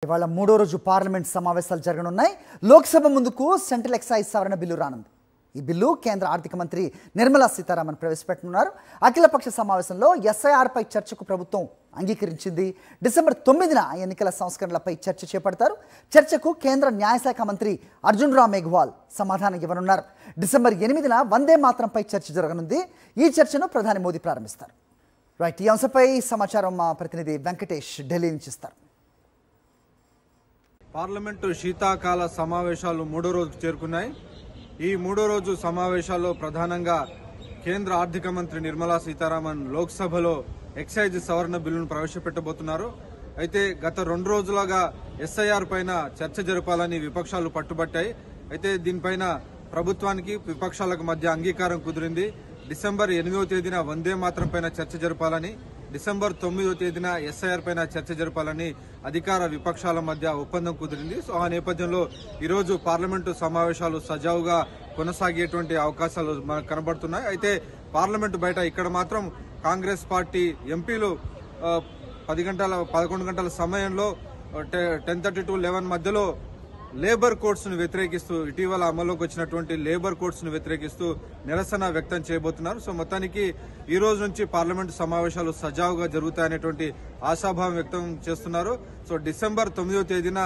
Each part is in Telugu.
ఇవాళ మూడో రోజు పార్లమెంట్ సమావేశాలు జరగనున్నాయి. లోక్సభ ముందుకు సెంట్రల్ ఎక్సైజ్ సవరణ బిల్లు రానుంది. ఈ బిల్లు కేంద్ర ఆర్థిక మంత్రి నిర్మలా సీతారామన్ ప్రవేశపెట్టనున్నారు. అఖిలపక్ష సమావేశంలో ఎస్ఐఆర్ పై చర్చకు ప్రభుత్వం అంగీకరించింది. డిసెంబర్ 9న ఎన్నికల సంస్కరణలపై చర్చ చేపడతారు. చర్చకు కేంద్ర న్యాయశాఖ మంత్రి అర్జున్ రామ్ మేఘ్వాల్ సమాధానం ఇవ్వనున్నారు. డిసెంబర్ 8న వందే మాతరంపై చర్చ జరగనుంది. ఈ చర్చను ప్రధాని మోదీ ప్రారంభిస్తారు. రైట్, ఈ అంశంపై సమాచారం మా ప్రతినిధి వెంకటేష్ ఢిల్లీ నుంచి ఇస్తారు. పార్లమెంటు శీతాకాల సమావేశాలు మూడో రోజుకు చేరుకున్నాయి. ఈ మూడో రోజు సమావేశాల్లో ప్రధానంగా కేంద్ర ఆర్థిక మంత్రి నిర్మలా సీతారామన్ లోక్సభలో ఎక్సైజ్ సవరణ బిల్లును ప్రవేశపెట్టబోతున్నారు. అయితే గత 2 రోజులుగా ఎస్ఐఆర్ పైన చర్చ జరపాలని విపక్షాలు పట్టుబట్టాయి. అయితే దీనిపైన ప్రభుత్వానికి విపక్షాలకు మధ్య అంగీకారం కుదిరింది. డిసెంబర్ 8వ తేదీన వందే మాతరం పైన చర్చ జరపాలని, డిసెంబర్ 9వ తేదీన ఎస్ఐఆర్ పైన చర్చ జరపాలని అధికార విపక్షాల మధ్య ఒప్పందం కుదిరింది. సో ఆ నేపథ్యంలో ఈరోజు పార్లమెంటు సమావేశాలు సజావుగా కొనసాగేటువంటి అవకాశాలు మనకు కనబడుతున్నాయి. అయితే పార్లమెంటు బయట ఇక్కడ మాత్రం కాంగ్రెస్ పార్టీ ఎంపీలు 11 గంటల సమయంలో 10:30 to 11 మధ్యలో లేబర్ కోడ్స్ ను వ్యతిరేకిస్తూ, ఇటీవల అమల్లోకి వచ్చినటువంటి లేబర్ కోడ్స్ ను వ్యతిరేకిస్తూ నిరసన వ్యక్తం చేయబోతున్నారు. సో మొత్తానికి ఈ రోజు నుంచి పార్లమెంటు సమావేశాలు సజావుగా జరుగుతాయనేటువంటి ఆశాభావం వ్యక్తం చేస్తున్నారు. సో డిసెంబర్ 9వ తేదీన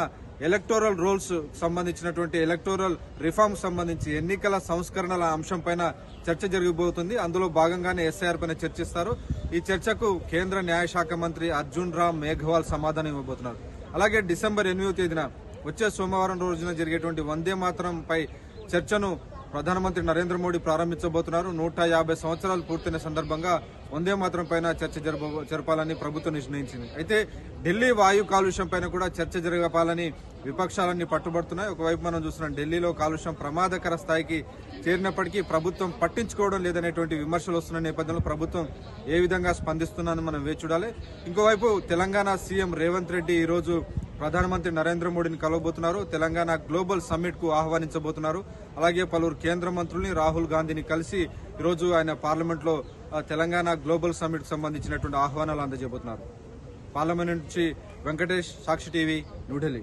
ఎలక్టోరల్ రోల్స్ సంబంధించినటువంటి ఎలక్టోరల్ రిఫార్మ్ సంబంధించి ఎన్నికల సంస్కరణల అంశం పైన చర్చ జరగబోతుంది. అందులో భాగంగానే ఎస్ఐఆర్ పైన చర్చిస్తారు. ఈ చర్చకు కేంద్ర న్యాయశాఖ మంత్రి అర్జున్ రామ్ మేఘ్వాల్ సమాధానం ఇవ్వబోతున్నారు. అలాగే డిసెంబర్ 8వ తేదీన వచ్చే సోమవారం రోజున జరిగేటువంటి వందే మాతరం పై చర్చను ప్రధానమంత్రి నరేంద్ర మోడీ ప్రారంభించబోతున్నారు. 150 సంవత్సరాలు పూర్తయిన సందర్భంగా వందే మాతరం పైన చర్చ జరపాలని ప్రభుత్వం నిర్ణయించింది. అయితే ఢిల్లీ వాయు కాలుష్యం పైన కూడా చర్చ జరపాలని విపక్షాలన్నీ పట్టుబడుతున్నాయి. ఒకవైపు మనం చూస్తున్నాం, ఢిల్లీలో కాలుష్యం ప్రమాదకర స్థాయికి చేరినప్పటికీ ప్రభుత్వం పట్టించుకోవడం లేదనేటువంటి విమర్శలు వస్తున్న నేపథ్యంలో ప్రభుత్వం ఏ విధంగా స్పందిస్తుందని మనం వేచి చూడాలి. ఇంకోవైపు తెలంగాణ సీఎం రేవంత్ రెడ్డి ఈ రోజు ప్రధానమంత్రి నరేంద్ర మోడీని కలవబోతున్నారు. తెలంగాణ గ్లోబల్ సమ్మిట్ కు ఆహ్వానించబోతున్నారు. అలాగే పలువురు కేంద్ర మంత్రుల్ని, రాహుల్ గాంధీని కలిసి ఈరోజు ఆయన పార్లమెంట్ లో తెలంగాణ గ్లోబల్ సమ్మిట్ కు సంబంధించినటువంటి ఆహ్వానాలు అందజేయబోతున్నారు. పార్లమెంట్ నుంచి వెంకటేష్, సాక్షి టీవీ, న్యూఢిల్లీ.